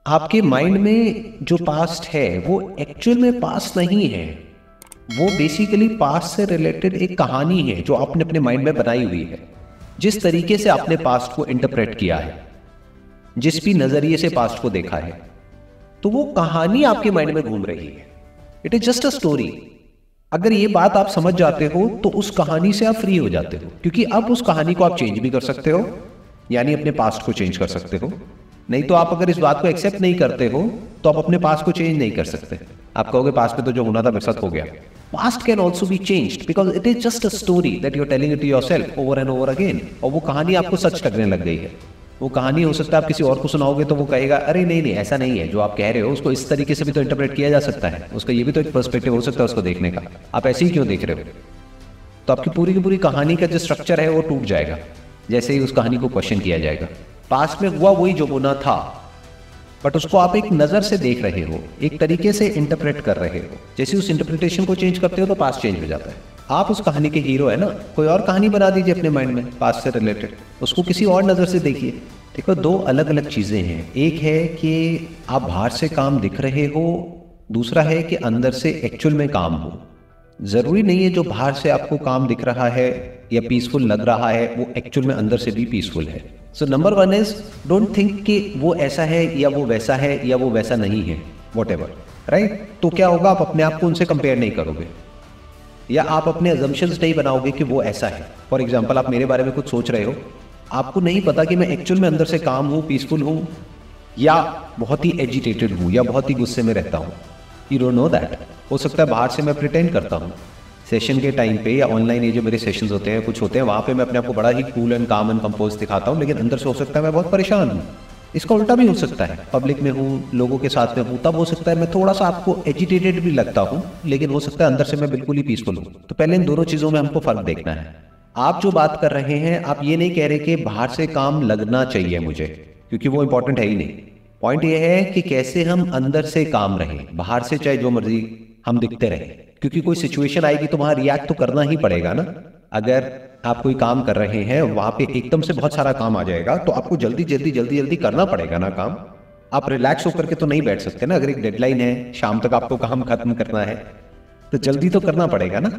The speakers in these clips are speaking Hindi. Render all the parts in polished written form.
आपके माइंड में जो पास्ट है वो एक्चुअल में पास्ट नहीं है, वो बेसिकली पास्ट से रिलेटेड एक कहानी है जो आपने अपने माइंड में बनाई हुई है। जिस तरीके से आपने पास्ट को इंटरप्रेट किया है, जिस भी नजरिए से पास्ट को देखा है, तो वो कहानी आपके माइंड में घूम रही है। It is just a story. अगर ये बात आप समझ जाते हो तो उस कहानी से आप फ्री हो जाते हो, क्योंकि अब उस कहानी को आप चेंज भी कर सकते हो, यानी अपने पास्ट को चेंज कर सकते हो। नहीं तो आप अगर इस बात को एक्सेप्ट नहीं करते हो तो आप अपने पास्ट को चेंज नहीं कर सकते। आप कहोगे पास्ट में तो जो होना था मेरे साथ हो गया। Past can also be changed because it is just a story that you are telling it to yourself over and over again. और वो कहानी आपको सच लगने लग गई है। वो कहानी हो सकता है आप किसी और को सुनाओगे तो वो कहेगा अरे नहीं नहीं ऐसा नहीं है, जो आप कह रहे हो उसको इस तरीके से भी तो इंटरप्रेट किया जा सकता है, उसका ये भी तो एक पर्सपेक्टिव हो सकता है उसको देखने का, आप ऐसे ही क्यों देख रहे हो। तो आपकी पूरी की पूरी कहानी का जो स्ट्रक्चर है वो टूट जाएगा जैसे ही उस कहानी को क्वेश्चन किया जाएगा। पास्ट में हुआ वही जो होना था, बट उसको आप एक नजर से देख रहे हो, एक तरीके से इंटरप्रेट कर रहे हो। जैसे उस इंटरप्रिटेशन को चेंज करते हो तो पास्ट चेंज हो जाता है। आप उस कहानी के हीरो है ना, कोई और कहानी बना दीजिए अपने माइंड में पास्ट से रिलेटेड, उसको किसी और नजर से देखिए। देखो दो अलग अलग चीजें हैं। एक है कि आप बाहर से काम दिख रहे हो, दूसरा है कि अंदर से एक्चुअल में काम हो। जरूरी नहीं है जो बाहर से आपको काम दिख रहा है या पीसफुल लग रहा है वो एक्चुअल में अंदर से भी पीसफुल है। So number one is don't think कि वो ऐसा है या वो वैसा है या वो वैसा नहीं है, वॉट एवर, राइट। तो क्या होगा, आप अपने आप को उनसे कंपेयर नहीं करोगे या आप अपने अजम्पशंस नहीं बनाओगे कि वो ऐसा है। फॉर एग्जाम्पल आप मेरे बारे में कुछ सोच रहे हो, आपको नहीं पता कि मैं एक्चुअल में अंदर से काम हूँ, पीसफुल हूँ, या बहुत ही एजिटेटेड हूँ, या बहुत ही गुस्से में रहता हूँ। You don't know that. हो सकता है बाहर से मैं प्रिटेंड करता हूँ, सेशन के टाइम पे या ऑनलाइन ये जो मेरे सेशंस होते हैं कुछ होते हैं वहाँ पे मैं अपने आप को बड़ा ही कूल एंड काम एंड कंपोज दिखाता हूँ, लेकिन अंदर से हो सकता है मैं बहुत परेशान हूँ। इसका उल्टा भी हो सकता है, पब्लिक में हूँ, लोगों के साथ में हूँ, तब हो सकता है मैं थोड़ा सा आपको एजिटेटेड भी लगता हूँ, लेकिन हो सकता है अंदर से मैं बिल्कुल ही पीसफुल हूँ। तो पहले इन दोनों चीज़ों में हमको फर्क देखना है। आप जो बात कर रहे हैं, आप ये नहीं कह रहे कि बाहर से काम लगना चाहिए मुझे, क्योंकि वो इंपॉर्टेंट है ही नहीं। पॉइंट ये है कि कैसे हम अंदर से काम रहें, बाहर से चाहे जो मर्जी हम दिखते रहें, क्योंकि कोई सिचुएशन आएगी तो वहां रिएक्ट तो करना ही पड़ेगा ना। अगर आप कोई काम कर रहे हैं, वहां पे एकदम से बहुत सारा काम आ जाएगा तो आपको जल्दी जल्दी जल्दी जल्दी करना पड़ेगा ना काम। आप रिलैक्स होकर के तो नहीं बैठ सकते ना। अगर एक डेडलाइन है, शाम तक आपको काम खत्म करना है, तो जल्दी तो करना पड़ेगा ना।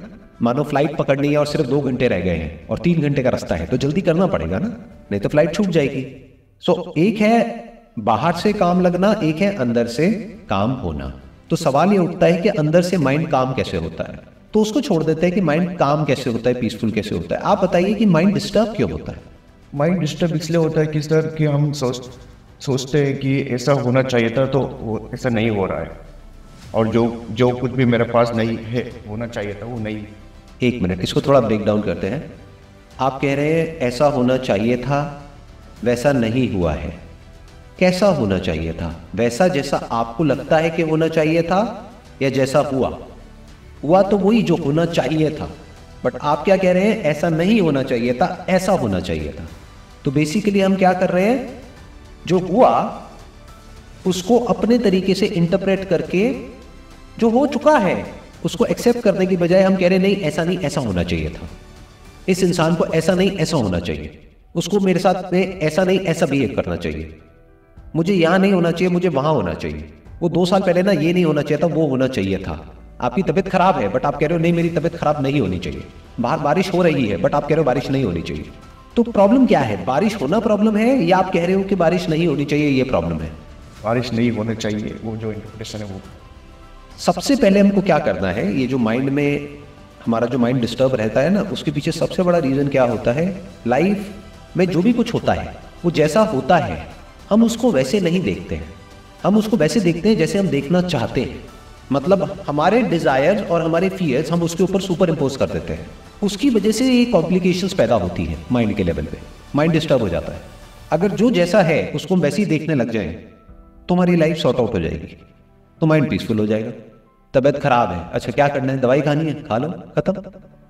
मानो फ्लाइट पकड़नी है और सिर्फ 2 घंटे रह गए हैं और 3 घंटे का रास्ता है, तो जल्दी करना पड़ेगा ना, नहीं तो फ्लाइट छूट जाएगी। सो एक है बाहर से काम लगना, एक है अंदर से काम होना। तो सवाल ये उठता है कि अंदर से माइंड काम कैसे होता है, तो उसको छोड़ देते हैं कि माइंड काम कैसे होता है, पीसफुल कैसे होता है। आप बताइए कि माइंड डिस्टर्ब क्यों होता है। माइंड डिस्टर्ब इसलिए होता है कि सर कि हम सोचते हैं कि ऐसा होना चाहिए था तो वो ऐसा नहीं हो रहा है, और जो जो कुछ भी मेरे पास नहीं है होना चाहिए था वो नहीं। एक मिनट, इसको थोड़ा ब्रेक डाउन करते हैं। आप कह रहे हैं ऐसा होना चाहिए था, वैसा नहीं हुआ है। कैसा होना चाहिए था? वैसा जैसा आपको लगता है कि होना चाहिए था, या जैसा हुआ? हुआ तो वही जो होना चाहिए था, बट आप क्या कह रहे हैं, ऐसा नहीं होना चाहिए था, ऐसा होना चाहिए था। तो बेसिकली हम क्या कर रहे हैं, जो हुआ उसको अपने तरीके से इंटरप्रेट करके जो हो चुका है उसको एक्सेप्ट करने की बजाय हम कह रहे हैं नहीं ऐसा नहीं ऐसा होना चाहिए था, इस इंसान को ऐसा नहीं ऐसा होना चाहिए, उसको मेरे साथ में ऐसा नहीं ऐसा बिहेव करना चाहिए, मुझे यहां नहीं होना चाहिए मुझे वहां होना चाहिए, वो 2 साल पहले ना ये नहीं होना चाहिए था वो होना चाहिए था। आपकी तबीयत खराब है बट आप कह रहे हो नहीं मेरी तबीयत खराब नहीं होनी चाहिए। बाहर बारिश हो रही है बट आप कह रहे हो बारिश नहीं होनी चाहिए। तो प्रॉब्लम क्या है, बारिश होना प्रॉब्लम है या आप कह रहे हो कि बारिश नहीं होनी चाहिए ये प्रॉब्लम है? बारिश नहीं होना चाहिए, वो जो इंटरप्रिटेशन है वो। सबसे पहले हमको क्या करना है, ये जो माइंड में हमारा जो माइंड डिस्टर्ब रहता है ना, उसके पीछे सबसे बड़ा रीजन क्या होता है, लाइफ में जो भी कुछ होता है वो जैसा होता है हम उसको वैसे नहीं देखते हैं, हम उसको वैसे देखते हैं जैसे हम देखना चाहते हैं। मतलब हमारे डिजायर और हमारे फियर्स हम उसके ऊपर सुपर इम्पोज कर देते हैं, उसकी वजह से ये कॉम्प्लिकेशंस पैदा होती है माइंड के लेवल पे, माइंड डिस्टर्ब हो जाता है। अगर जो जैसा है उसको हम वैसे ही देखने लग जाएं तो हमारी लाइफ सॉर्ट आउट हो जाएगी, तो माइंड पीसफुल हो जाएगा। तबीयत खराब है, अच्छा क्या करना है, दवाई खानी है, खा लो, खत्म।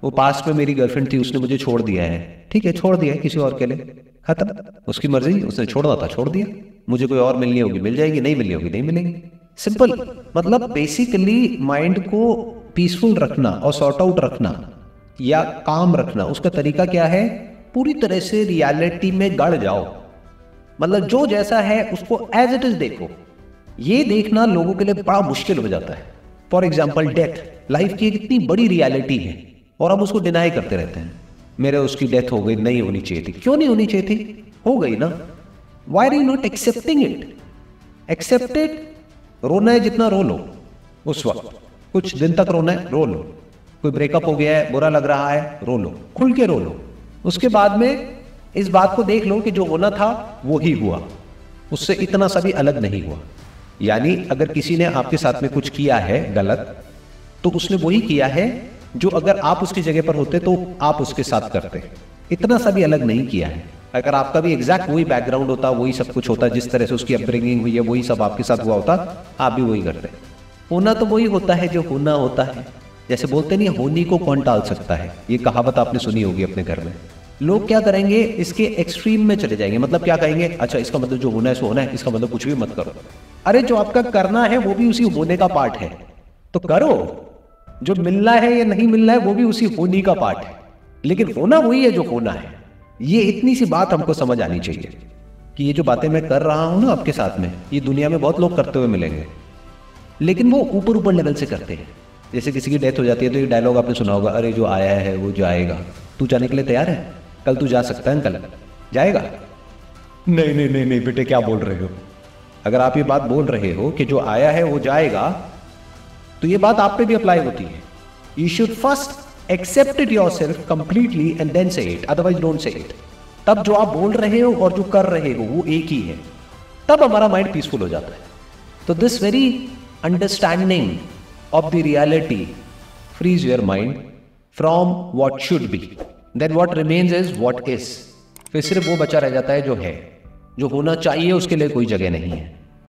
वो पास्ट में मेरी गर्लफ्रेंड थी, उसने मुझे छोड़ दिया है, ठीक है छोड़ दिया है किसी और के लिए, खत्म, उसकी मर्जी, उसने छोड़ना था छोड़ दिया। मुझे कोई और मिलनी होगी मिल जाएगी, नहीं मिलनी होगी नहीं मिलेगी, सिंपल। मतलब बेसिकली माइंड को पीसफुल रखना और सॉर्ट आउट रखना या काम रखना, उसका तरीका क्या है, पूरी तरह से रियलिटी में गड़ जाओ। मतलब जो जैसा है उसको एज इट इज देखो, ये देखना लोगों के लिए बड़ा मुश्किल हो जाता है। फॉर एग्जाम्पल डेथ, लाइफ की एक इतनी बड़ी रियलिटी है और हम उसको डिनाई करते रहते हैं। मेरे उसकी डेथ हो गई, नहीं होनी चाहिए थी। क्यों नहीं होनी चाहिए थी? हो गई ना। Why are you not accepting it? Accepted. रोना है जितना रो लो, उस वक्त कुछ दिन तक रोना है, रो लो। कोई ब्रेकअप हो गया है, बुरा लग रहा है, रो लो, खुल के रो लो। उसके बाद में इस बात को देख लो कि जो होना था वो ही हुआ, उससे इतना सा भी अलग नहीं हुआ। यानी अगर किसी ने आपके साथ में कुछ किया है गलत, तो उसने वही किया है जो अगर आप उसकी जगह पर होते तो आप उसके साथ करते। इतना सा भी अलग नहीं किया है। अगर आपका भी एग्जैक्ट वही बैकग्राउंड होता, वही सब कुछ होता, जिस तरह से उसकी अपब्रिंगिंग हुई है वही सब आपके साथ हुआ होता, आप भी वही करते। होना तो वही होता है जो होना होता है। जैसे बोलते नहीं, होनी को कौन टाल सकता है, ये कहावत आपने सुनी होगी अपने घर में। लोग क्या करेंगे, इसके एक्सट्रीम में चले जाएंगे। मतलब क्या कहेंगे, अच्छा इसका मतलब जो होना है सो होना है, इसका मतलब कुछ भी मत करो। अरे जो आपका करना है वो भी उसी होने का पार्ट है, तो करो। जो मिलना है या नहीं मिलना है वो भी उसी होने का पार्ट है, लेकिन होना वही है जो होना है। ये इतनी सी बात हमको समझ आनी चाहिए कि ये जो बातें मैं कर रहा हूं ना आपके साथ में, ये दुनिया में बहुत लोग करते हुए मिलेंगे, लेकिन वो ऊपर ऊपर लेवल से करते हैं। जैसे किसी की डेथ हो जाती है तो ये डायलॉग आपने सुना होगा, अरे जो आया है वो जाएगा, तू जाने के लिए तैयार है? कल तू जा सकता है अंकल, जाएगा? नहीं नहीं नहीं नहीं बेटे, क्या बोल रहे हो? अगर आप ये बात बोल रहे हो कि जो आया है वो जाएगा, तो ये बात आप पे भी अप्लाई होती है। You should first accept it yourself completely and then say it, otherwise don't say it. तब जो आप बोल रहे हो और जो कर रहे हो वो एक ही है, तब हमारा माइंड पीसफुल हो जाता है। तो this very understanding of the reality frees your mind from what should be, then what remains is what is। फिर सिर्फ वो बचा रह जाता है जो है, जो होना चाहिए उसके लिए कोई जगह नहीं है।